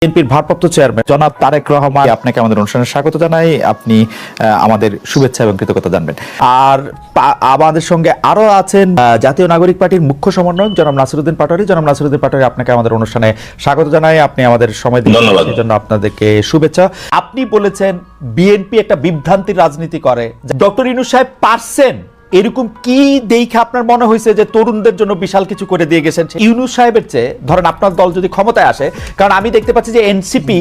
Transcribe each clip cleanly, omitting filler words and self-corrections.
বিএনপির ভারপ্রাপ্ত চেয়ারম্যান জনাব তারেক রহমান, আপনাকে আমাদের অনুষ্ঠানে স্বাগত জানাই। আপনি আমাদের শুভেচ্ছা এবং কৃতজ্ঞতা জানবেন। আর আমাদের সঙ্গে আরো আছেন জাতীয় নাগরিক পার্টির মুখ্য সমন্বয়ক জনাব নাসিরউদ্দিন পাটোয়ারী। জনাব নাসিরউদ্দিন পাটোয়ারী, আপনাকে আমাদের অনুষ্ঠানে স্বাগত জানাই। আপনি আমাদের সময় দিয়েছেন, সেই জন্য আপনাদেরকে শুভেচ্ছা। আপনি বলেছেন বিএনপি একটা বিভ্রান্তির রাজনীতি করে। ডক্টর ইউনূস সাহেব পারছেন এরকম কি দেখে আপনার মনে হয়েছে যে তরুণদের জন্য বিশাল কিছু করে দিয়ে গেছেন ইউনূস সাহেবের চেয়ে? ধরেন আপনার দল যদি ক্ষমতায় আসে, কারণ আমি দেখতে পাচ্ছি যে এনসিপি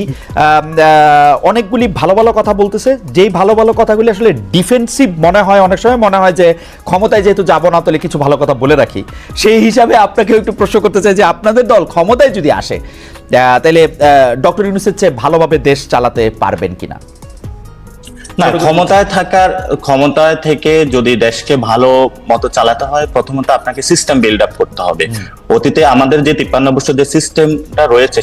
অনেকগুলি ভালো ভালো কথা বলতেছে, যেই ভালো ভালো কথাগুলি আসলে ডিফেন্সিভ মনে হয়, অনেক সময় মনে হয় যে ক্ষমতায় যেহেতু যাবো না তাহলে কিছু ভালো কথা বলে রাখি। সেই হিসাবে আপনাকে একটু প্রশ্ন করতে চাই যে আপনাদের দল ক্ষমতায় যদি আসে তাহলে ডক্টর ইউনূসের চেয়ে ভালোভাবে দেশ চালাতে পারবেন কিনা? না, ক্ষমতায় থেকে যদি দেশকে ভালো মতো চালাতে হয়, প্রথমত আপনাকে সিস্টেম বিল্ড আপ করতে হবে। অতীতে আমাদের যে 53 বছর যে সিস্টেমটা রয়েছে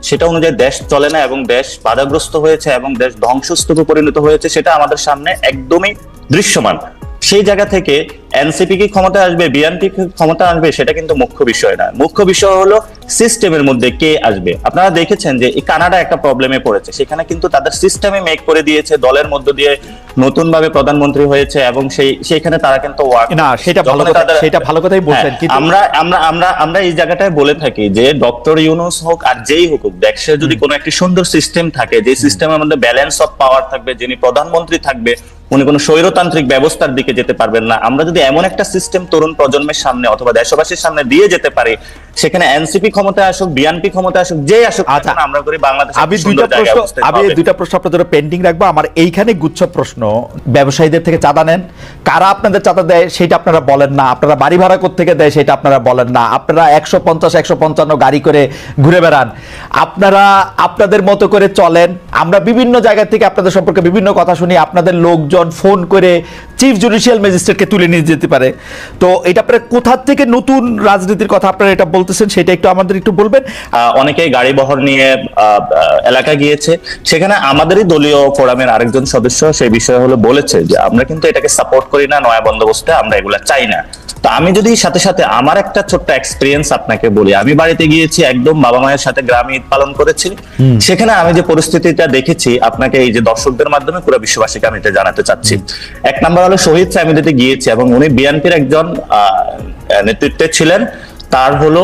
সেটা অনুযায়ী দেশ চলে না এবং দেশ বাধাগ্রস্ত হয়েছে এবং দেশ ধ্বংসস্তূপে পরিণত হয়েছে, সেটা আমাদের সামনে একদমই দৃশ্যমান। সেই জায়গা থেকে এনসিপি কি ক্ষমতা আসবে, বিএনপি কি ক্ষমতা আসবে, সেটা কিন্তু মুখ্য বিষয় না। মুখ্য বিষয় হলো সিস্টেমের মধ্যে কে আসবে। আপনারা দেখেছেন যে এই কানাডা একটা প্রবলেমে পড়েছে, সেখানে কিন্তু তাদের সিস্টেমে মেক করে দিয়েছে, দলের মধ্য দিয়ে নতুন ভাবে প্রধানমন্ত্রী হয়েছে এবং সেইখানে তারা কিন্তু সেটা ভালো কথাই বলছেন। কিন্তু আমরা এই জায়গাটায় বলে থাকি যে ডক্টর ইউনূস হোক আর যেই হোক, দেশের যদি কোনো একটি সুন্দর সিস্টেম থাকে, যে সিস্টেমের মধ্যে ব্যালেন্স অফ পাওয়ার থাকবে, যিনি প্রধানমন্ত্রী থাকবে উনি কোনো স্বৈরতান্ত্রিক ব্যবস্থার দিকে যেতে পারবেন না। আমরা যদি এমন একটা সিস্টেম তরুণ প্রজন্মের সামনে অথবা দেশবাসীর সামনে দিয়ে যেতে পারি, সেখানে এনসিপি ক্ষমতা আসুক, বিএনপি ক্ষমতা আসুক, যে আসুক, আমরা করি বাংলাদেশ। আমি দুইটা প্রশ্ন আপনাদের পেন্ডিং রাখবো। আমার এইখানে গুচ্ছ প্রশ্ন, ব্যবসায়ীদের থেকে চাঁদা নেন, কারা আপনাদের চাঁদা দেয় সেটা আপনারা বলেন না, আপনারা বাড়ি ভাড়া কোত্থেকে দেয় সেটা আপনারা বলেন না, আপনারা 150-155 গাড়ি করে ঘুরে বেড়ান, আপনারা আপনাদের মতো করে চলেন। আমরা বিভিন্ন জায়গা থেকে আপনাদের সম্পর্কে বিভিন্ন কথা শুনি, আপনাদের লোকজন ফোন করে চিফ জুডিশিয়াল ম্যাজিস্ট্রেটকে তুলে নিয়ে যেতে পারে। তো এটা আপনারা কোথা থেকে নতুন রাজনীতির কথা আপনারা এটা বলতেছেন, সেটা একটু আমাদের একটু বলবেন। অনেকেই গাড়ি বহর নিয়ে এলাকা গিয়েছে, সেখানে আমাদেরই দলীয় ফোরামের আরেকজন সদস্য সেই বিষয়ে হলো বলেছে যে আমরা কিন্তু এটাকে সাপোর্ট করি না, নয়া বন্দোবস্তে আমরা এগুলা চাই না। তো আমি যদি সাথে সাথে আমার একটা ছোট্ট এক্সপিরিয়েন্স আপনাকে বলি, আমি বাড়িতে গিয়েছি, একদম বাবা মায়ের সাথে গ্রামে ঈদ পালন করেছি। সেখানে আমি যে পরিস্থিতিটা দেখেছি, আপনাকে এই যে দর্শকদের মাধ্যমে পুরো বিশ্ববাসীকে আমি এটা জানাতে চাচ্ছি। এক নাম্বার হলো শহীদ ফ্যামিলিতে গিয়েছি এবং উনি বিএনপির একজন নেতৃত্বে ছিলেন। তার হলো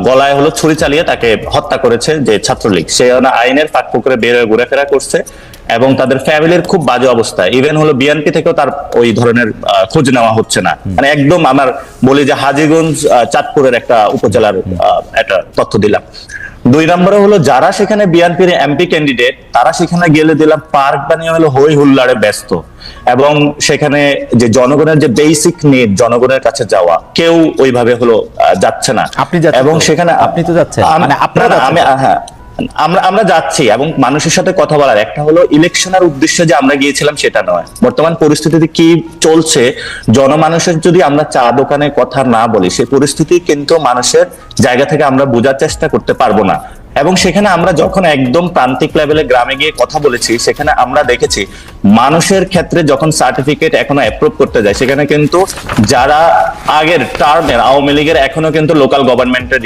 গলায় হলো ছুরি চালিয়ে তাকে হত্যা করেছে যে ছাত্রলীগ, সে আইনের ফাঁক ফোকরে বের হয়ে ঘুরেফেরা করছে এবং তাদের ফ্যামিলির খুব বাজে অবস্থা। ইভেন হলো বিএনপি থেকেও তার ওই ধরনের খোঁজ নেওয়া হচ্ছে না। মানে একদম আমার বলি যে হাজীগঞ্জ চাঁদপুরের একটা উপজেলার একটা তথ্য দিলাম। দুই নম্বরে হলো যারা সেখানে বিএনপির এমপি ক্যান্ডিডেট, তারা সেখানে গেলে দিলাম পার্ক বানিয়ে হলো হই হুল্লাড়ে ব্যস্ত এবং সেখানে যে জনগণের যে বেসিক নিড, জনগণের কাছে যাওয়া, কেউ ওইভাবে হলো যাচ্ছে না। আপনি যাচ্ছেন এবং সেখানে আপনি তো যাচ্ছেন, মানে আপনারা হ্যাঁ আমরা যাচ্ছি এবং মানুষের সাথে কথা বলার, একটা হলো ইলেকশনের উদ্দেশ্যে যে আমরা গিয়েছিলাম সেটা নয়। বর্তমান পরিস্থিতিতে কি চলছে, জনমানুষের যদি আমরা চা দোকানে কথা না বলি, সেই পরিস্থিতি কিন্তু মানুষের জায়গা থেকে আমরা বোঝার চেষ্টা করতে পারবো না। এবং সেখানে আমরা যখন একদম প্রান্তিক লেভেলে গ্রামে গিয়ে কথা বলেছি, সেখানে আমরা দেখেছি মানুষের ক্ষেত্রে যখন সার্টিফিকেট এখনো অ্যাপ্রুভ করতে যায়, সেখানে কিন্তু যারা আগের টার্মের আওয়ামী লীগের এখনো কিন্তু লোকাল গভর্নমেন্টের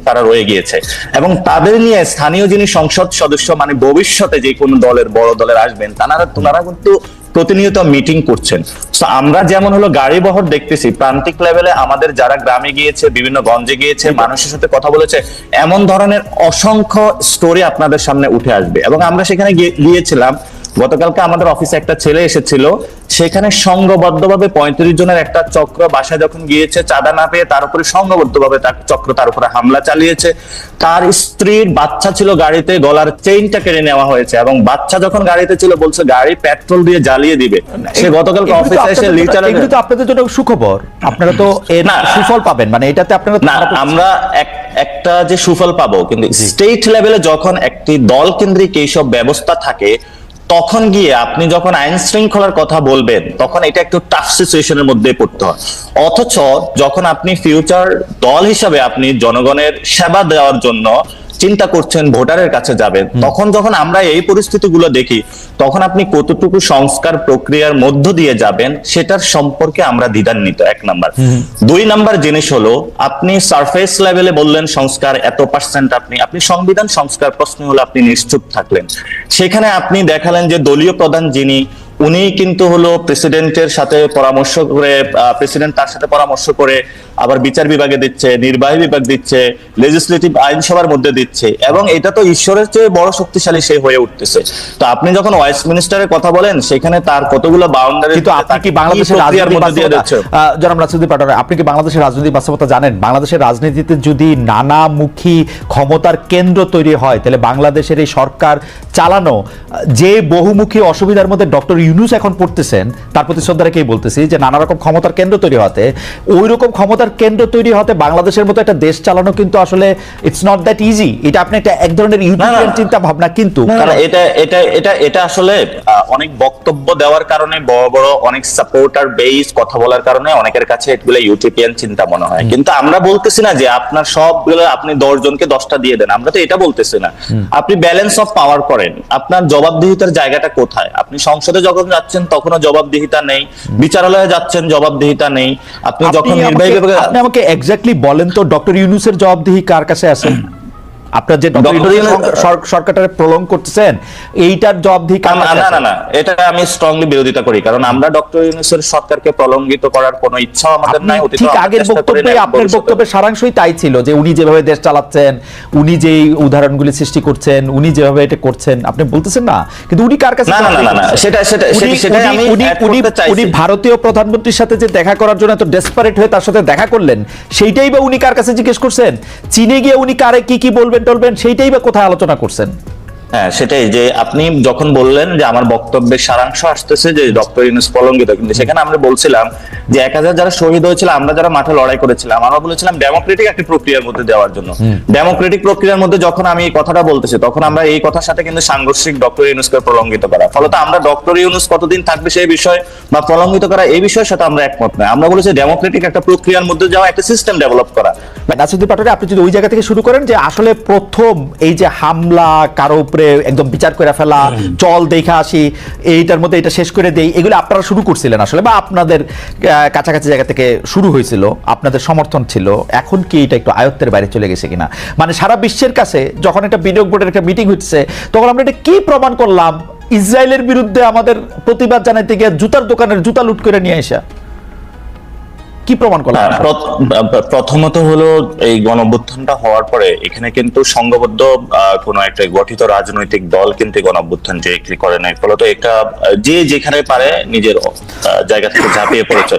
তারা রয়ে গিয়েছে এবং তাদের নিয়ে স্থানীয় যিনি সংসদ সদস্য, মানে ভবিষ্যতে যে কোনো দলের বড় দলের আসবেন, তারা কিন্তু প্রতিনিয়ত মিটিং করছেন। তো আমরা যেমন হলো গাড়ি বহর দেখতেছি, প্রান্তিক লেভেলে আমাদের যারা গ্রামে গিয়েছে, বিভিন্ন গঞ্জে গিয়েছে, মানুষের সাথে কথা বলেছে, এমন ধরনের অসংখ্য স্টোরি আপনাদের সামনে উঠে আসবে। এবং আমরা সেখানে গিয়েছিলাম, গতকালকে আমাদের অফিসে একটা ছেলে এসেছিল, সেখানে সংঘবদ্ধভাবে 35 জনের একটা চক্র বাসায় যখন গিয়েছে, চাঁদা না পেয়ে তার উপরে সংঘবদ্ধভাবে চক্র তার উপরে হামলা চালিয়েছে। তার স্ত্রীর বাচ্চা ছিল গাড়িতে, গলার চেইনটা কেড়ে নেওয়া হয়েছে এবং বাচ্চা যখন গাড়িতে ছিল বলছে গাড়ি পেট্রোল দিয়ে জ্বালিয়ে দিবে। সে গতকালকে অফিসে এসে এগুলো তো আপনাদের জন্য সুখবর, আপনারা তো এর সুফল পাবেন, মানে এটাতে আপনারা না, আমরা একটা যে সুফল পাবো, কিন্তু স্টেট লেভেলে যখন একটি দল কেন্দ্রিক এইসব ব্যবস্থা থাকে, তখন গিয়ে আপনি যখন আইন শৃঙ্খলার কথা বলবেন, তখন এটা একটু টাফ সিচুয়েশনের মধ্যে পড়তে হয়। অথচ যখন আপনি ফিউচার দল হিসাবে আপনি জনগণের সেবা দেওয়ার জন্য চিন্তা করছেন ভোটারের কাছে যাবেন, তখন যখন আমরা এই পরিস্থিতিগুলো দেখি তখন আপনি কতটুকু সংস্কার প্রক্রিয়ার মধ্য দিয়ে যাবেন সেটার সম্পর্কে আমরা দ্বিধান্বিত, 1 নাম্বার। 2 নাম্বার জিনিস হলো আপনি সারফেস লেভেলে বললেন সংস্কার এত পার্সেন্ট, আপনি সংবিধান সংস্কার প্রশ্ন হলো আপনি নিশ্চুপ থাকলেন। সেখানে আপনি দেখালেন যে দলীয় প্রধান যিনি উনি কিন্তু হলো প্রেসিডেন্টের সাথে পরামর্শ করে, প্রেসিডেন্ট তার সাথে পরামর্শ করে আবার বিচার বিভাগে দিচ্ছে, নির্বাহী বিভাগ দিচ্ছে, লেজিসলেটিভ আইনসভার মধ্যে দিচ্ছে, এবং এটা তো ঈশ্বরের চেয়ে বড় শক্তিশালী সে হয়ে উঠতেছে। তো আপনি যখন ওয়েস্টমিনিস্টারের কথা বলেন সেখানে তার কতগুলো বাউন্ডারি, কিন্তু আপনি কি বাংলাদেশের জনাব নাসিরউদ্দিন পাটোয়ারি, আপনি কি বাংলাদেশের রাজনৈতিক বাস্তবতা জানেন? বাংলাদেশের রাজনীতিতে যদি নানামুখী ক্ষমতার কেন্দ্র তৈরি হয় তাহলে বাংলাদেশের এই সরকার চালানো যে বহুমুখী অসুবিধার মধ্যে ডক্টর ইউনূস এখন পড়তেছেন, তার প্রতি শ্রদ্ধা রেখেই বলতেছি যে নানা রকম ক্ষমতার কেন্দ্র তৈরি হতে, ওই রকম ক্ষমতার কেন্দ্র তৈরি হতে বাংলাদেশের মতো একটা দেশ চালানো কিন্তু আসলে ইটস নট দ্যাট ইজি। এটা আপনি একটা এক ধরনের ইউটিলিটিয়ান চিন্তা ভাবনা, কিন্তু এটা আসলে অনেক বক্তব্য দেওয়ার কারণে, বড় বড় অনেক সাপোর্টার বেস কথা বলার কারণে অনেকের কাছে এগুলো ইউটিলিটিয়ান চিন্তা মনে হয়। কিন্তু আমরা বলতেছি না যে আপনার সবগুলো আপনি 10 জনকে 10টা দিয়ে দেন, আমরা তো এটা বলতেছি না। আপনি ব্যালেন্স অফ পাওয়ার করেন, আপনার জবাবদিহিতার জায়গাটা কোথায়? আপনি সংসদে যখন যাচ্ছেন তখনও জবাবদিহিতা নেই, বিচারালয়ে যাচ্ছেন জবাবদিহিতা নেই, আপনি যখন নির্বাহী বিভাগে, আপনি আমাকে এক্স্যাক্টলি বলেন তো ডক্টর ইউনূসের জবাবদিহি কার কাছে আছে? আপনার যে সরকারটারে প্রলং করতেছেন এইটার জবাবদিহি কার কাছে আছে? না, এটা আমি স্ট্রংলি বিরোধিতা করি, কারণ আমরা ডক্টর ইউনূসের সরকারকে প্রলঙ্গিত করার কোনো ইচ্ছা আমাদের নাই। ঠিক আগের বক্তব্যে আপনার বক্তব্যের সারাংশই তাই ছিল যে উনি যেভাবে দেশ চালাচ্ছেন, উনি যেই উদাহরণগুলি সৃষ্টি করছেন, উনি যেভাবে এটা করছেন, আপনি বলতেছেন না, কিন্তু উনি কার কাছে? উনি ভারতীয় প্রধানমন্ত্রীর সাথে যে দেখা করার জন্য এত ডেসপারেট হয়ে তার সাথে দেখা করলেন, সেইটাই বা উনি কার কাছে জিজ্ঞেস করছেন? চীনে গিয়ে উনি কারে কি বলবেন টলবেন সেইটাই বা কোথায় আলোচনা করছেন? হ্যাঁ, সেটাই যে আপনি যখন বললেন যে আমার বক্তব্যের সারাংশ আসতেছে যে ডক্টর ইউনূস প্রলঙ্গিত, কিন্তু সেখানে আমরা বলছিলাম যে 1000 যারা শহীদ হয়েছিল, আমরা যারা মাঠে লড়াই করেছিলাম, আমরা বলেছিলাম ডেমোক্রেটিক একটা প্রক্রিয়ার মধ্যে দেওয়ার জন্য। ডেমোক্রেটিক প্রক্রিয়ার মধ্যে যখন আমি এই কথাটা বলতেছি তখন আমরা এই কথার সাথে কিন্তু সাংঘর্ষিক ডক্টর ইউনূসকে প্রলঙ্গিত করা, ফলত আমরা ডক্টর ইউনূস কতদিন থাকবে সেই বিষয় বা প্রলঙ্গিত করা এই বিষয়ের সাথে আমরা একমত নয়। আমরা বলেছি ডেমোক্রেটিক একটা প্রক্রিয়ার মধ্যে যাওয়া, একটা সিস্টেম ডেভেলপ করা। নাসিরউদ্দিন পাটোয়ারি, আপনি যদি ওই জায়গা থেকে শুরু করেন যে আসলে প্রথম এই যে হামলা, কারো উপরে একদম বিচার করে ফেলা, চল দেখা আসি, এইটার মধ্যে এটা শেষ করে দেই, এগুলো আপনারা শুরু করছিলেন আসলে, বা আপনাদের কাছাকাছি জায়গা থেকে শুরু হয়েছিল, আপনাদের সমর্থন ছিল, এখন কি এটা একটু আয়ত্তের বাইরে চলে গেছে কিনা? মানে সারা বিশ্বের কাছে যখন একটা বিনিয়োগ বোর্ডের একটা মিটিং হচ্ছে তখন আমরা এটা কি প্রমাণ করলাম? ইসরায়েলের বিরুদ্ধে আমাদের প্রতিবাদ জানাইতে গিয়ে জুতার দোকানের জুতা লুট করে নিয়ে আসা, কি প্রমাণ করলাম? প্রথমত হলো এই গণঅভ্যুত্থানটা হওয়ার পরে এখানে কিন্তু সংঘবদ্ধ কোন একটা গঠিত রাজনৈতিক দল কিন্তু গণঅভ্যুত্থান যে করে নাই, ফলত একটা যে যেখানে পারে নিজের জায়গা থেকে ঝাঁপিয়ে পড়েছে,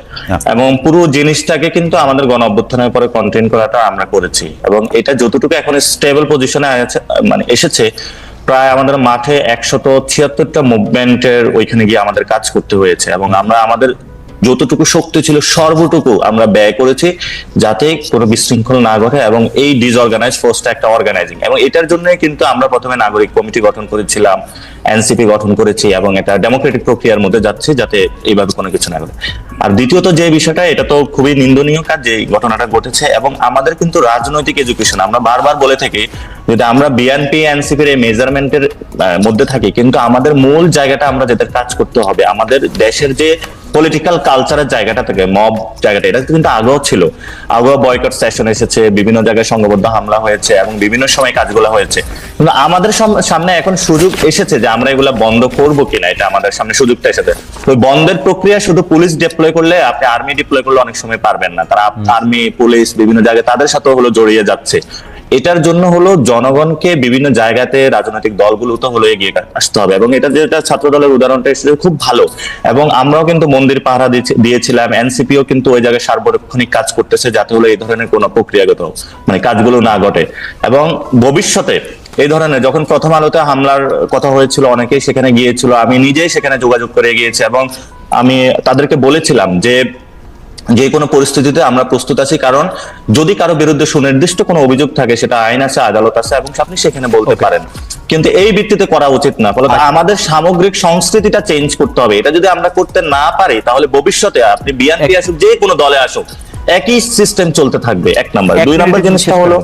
এবং পুরো জিনিসটাকে কিন্তু আমাদের গণঅভ্যুত্থানের পরে কন্টেইন করাটা আমরা করেছি, এবং এটা যতটুকু এখন স্টেবল পজিশনে মানে এসেছে, প্রায় আমাদের মাঠে 176টা মুভমেন্টের ওইখানে গিয়ে আমাদের কাজ করতে হয়েছে, এবং আমরা আমাদের যতটুকু শক্তি ছিল সর্বটুকু আমরা ব্যয় করেছি যাতে কোনো বিশৃঙ্খল না ঘটে, এবং এই ডিসঅর্গানাইজ ফোর্সটা একটা অর্গানাইজিং, এবং এটার জন্য কিন্তু আমরা প্রথমে নাগরিক কমিটি গঠন করেছিলাম, এনসিপি গঠন করেছি, এবং এটা ডেমোক্রেটিক প্রক্রিয়ার মধ্যে যাচ্ছে যাতে এইভাবে কোনো কিছু না ঘটে। আর দ্বিতীয়ত যে বিষয়টা, এটা তো খুবই নিন্দনীয় কাজ যে ঘটনাটা ঘটেছে, এবং আমাদের কিন্তু রাজনৈতিক এডুকেশন, আমরা বারবার বলে থাকি যদি আমরা বিএনপি এনসিপির এই মেজারমেন্টের মধ্যে থাকি, কিন্তু আমাদের মূল জায়গাটা আমরা যেটার কাজ করতে হবে, আমাদের দেশের যে পলিটিক্যাল কালচারের জায়গাটা থেকে মব জায়গাটা, এটা কিন্তু আগেও ছিল, আগেও বয়কট সেশন এসেছে, বিভিন্ন জায়গায় সংঘবদ্ধ হামলা হয়েছে, এবং বিভিন্ন সময় কাজগুলো হয়েছে, কিন্তু আমাদের সামনে এখন সুযোগ এসেছে যে আমরা এগুলা বন্ধ করবো কিনা, এটা আমাদের সামনে সুযোগটা এসেছে। ওই বন্ধের প্রক্রিয়া শুধু পুলিশ ডিপ্লয় করলে, আপনি আর্মি ডিপ্লয় করলে অনেক সময় পারবেন না, তারা আর্মি পুলিশ বিভিন্ন জায়গায় তাদের সাথেও হলো জড়িয়ে যাচ্ছে। এটার জন্য হলো জনগণকে বিভিন্ন জায়গাতে রাজনৈতিক দলগুলো তো হলো এগিয়ে আসতে হবে, এবং এটা যেটা ছাত্র দলের উদাহরণটা এসেছে খুব ভালো, এবং আমরাও কিন্তু মন্দির পাহারা দিয়েছিলাম, এনসিপিও কিন্তু ওই জায়গায় সার্বক্ষণিক কাজ করতেছে যাতে হলো এই ধরনের কোনো প্রক্রিয়াগত মানে কাজগুলো না ঘটে, এবং ভবিষ্যতে এই ধরনের যখন প্রথম আলোতে হামলার কথা হয়েছিল অনেকেই সেখানে গিয়েছিল, আমি নিজেই সেখানে যোগাযোগ করে গিয়েছি, এবং আমি তাদেরকে বলেছিলাম যে কোনো পরিস্থিতিতে আমরা প্রস্তুত আছি, কারণ যদি কারো বিরুদ্ধে সুনির্দিষ্ট কোনো অভিযোগ থাকে সেটা আইন আছে, আদালত আছে, এবং আপনি সেখানে বলতে পারেন, কিন্তু এই ভিত্তিতে করা উচিত না। ফলে আমাদের সামগ্রিক সংস্কৃতিটা চেঞ্জ করতে হবে, এটা যদি আমরা করতে না পারি তাহলে ভবিষ্যতে আপনি বিএনপি আসুক, যে কোনো দলে আসুক, একই সিস্টেম চলতে থাকবে, 1 নাম্বার। 2 নাম্বার জিনিসটা হলো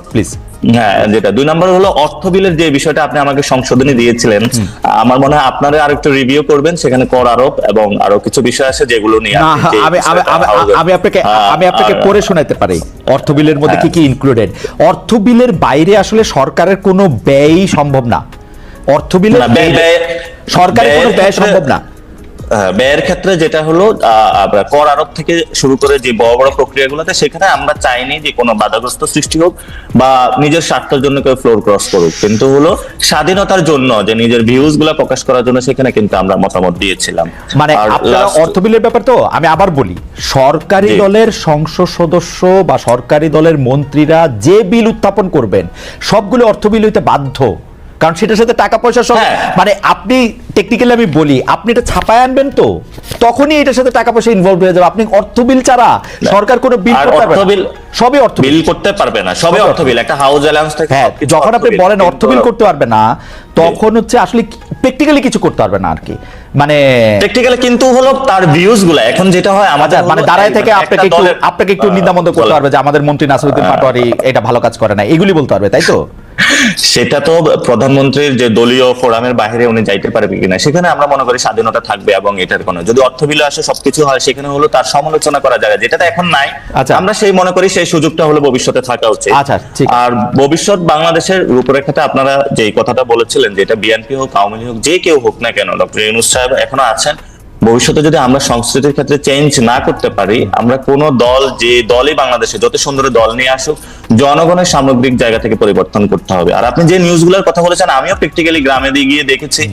হ্যাঁ, যেটা 2 নম্বর হলো অর্থ বিলের যে বিষয়টা আপনি আমাকে সংশোধনী দিয়েছিলেন, আমার মনে হয় আপনারা আরেকটু রিভিউ করবেন, সেখানে কর আরোপ এবং আরো কিছু বিষয় আছে যেগুলো নিয়ে না, আপনি যে আমি আপনাকে পড়ে শোনাতে পারি অর্থ বিলের মধ্যে কি কি ইনক্লুডেড। অর্থ বিলের বাইরে আসলে সরকারের কোনো ব্যয় সম্ভব না। অর্থ বিলের সরকারের কোনো ব্যয় সম্ভব না। ব্যয়ের ক্ষেত্রে যেটা হলো কর আরোপ থেকে শুরু করে যে বড় বড় প্রক্রিয়াগুলোতে, সেখানে আমরা চাইনি যে কোনো বাধাগ্রস্ত সৃষ্টি হোক বা নিজের স্বার্থের জন্য কেউ ফ্লোর ক্রস করুক, কিন্তু হলো স্বাধীনতার জন্য যে নিজের ভিউজ গুলা প্রকাশ করার জন্য সেখানে কিন্তু আমরা মতামত দিয়েছিলাম। মানে আপনারা অর্থ বিলের ব্যাপার তো আমি আবার বলি, সরকারি দলের সংসদ সদস্য বা সরকারি দলের মন্ত্রীরা যে বিল উত্থাপন করবেন সবগুলো অর্থ বিল হইতে বাধ্য, কারণ সেটার সাথে টাকা পয়সা সব, মানে আপনি টেকনিক্যালি আমি বলি, আপনি এটা ছাপায় আনবেন তো তখনই এটার সাথে টাকা পয়সা ইনভলভ হয়ে যাবে। আপনি অর্থ বিল ছাড়া সরকার কোনো বিল করতে পারবে না, সবই অর্থ বিল করতে পারবে না, সবই অর্থ বিল। একটা হাউস অ্যালাউন্স থেকে যখন আপনি বলেন অর্থ বিল করতে পারবে না, তখন হচ্ছে আসলে প্র্যাকটিক্যালি কিছু করতে পারবে না আর কি, মানে প্র্যাকটিক্যালি কিন্তু হলো তার ভিউজ গুলা এখন যেটা হয় আমাদের মানে দাঁড়ায় থেকে আপনাকে একটু নিন্দামন্দ করতে পারবে যে আমাদের মন্ত্রী নাসিরউদ্দিন পাটোয়ারি এটা ভালো কাজ করে না, এগুলি বলতে পারবে, তাই তো? সেটা তো প্রধানমন্ত্রীর যে দলীয় ফোরামের বাইরে উনি যাইতে পারবে কিনা, সেখানে আমরা মনে করি স্বাধীনতা থাকবে। এবং এটার কোনো যদি অর্থ বিলে আসে সবকিছু হয়, সেখানে হলো তার সমালোচনা করা যায়, যেটা এখন নাই। আমরা সেই মনে করি সেই সুযোগটা হলো ভবিষ্যতে থাকা উচিত। আর ভবিষ্যৎ বাংলাদেশের রূপরেখাটা আপনারা যেই কথাটা বলেছিলেন, যে এটা বিএনপি হোক, আওয়ামী লীগ হোক, যে কেউ হোক না কেন, ডক্টর ইউনূস সাহেব এখনো আছেন, ভবিষ্যতে যদি আমরা সংস্কৃতির ক্ষেত্রে চেঞ্জ না করতে পারি, আমরা কোন দল, যে দলই বাংলাদেশে যত সুন্দর দল নিয়ে আসুক, জনগণের সামগ্রিক জায়গা থেকে পরিবর্তন করতে হবে। আর আপনি যে নিউজগুলোর কথা বলেছেন, আমিও প্র্যাকটিক্যালি গ্রামে দিয়ে গিয়ে দেখেছি,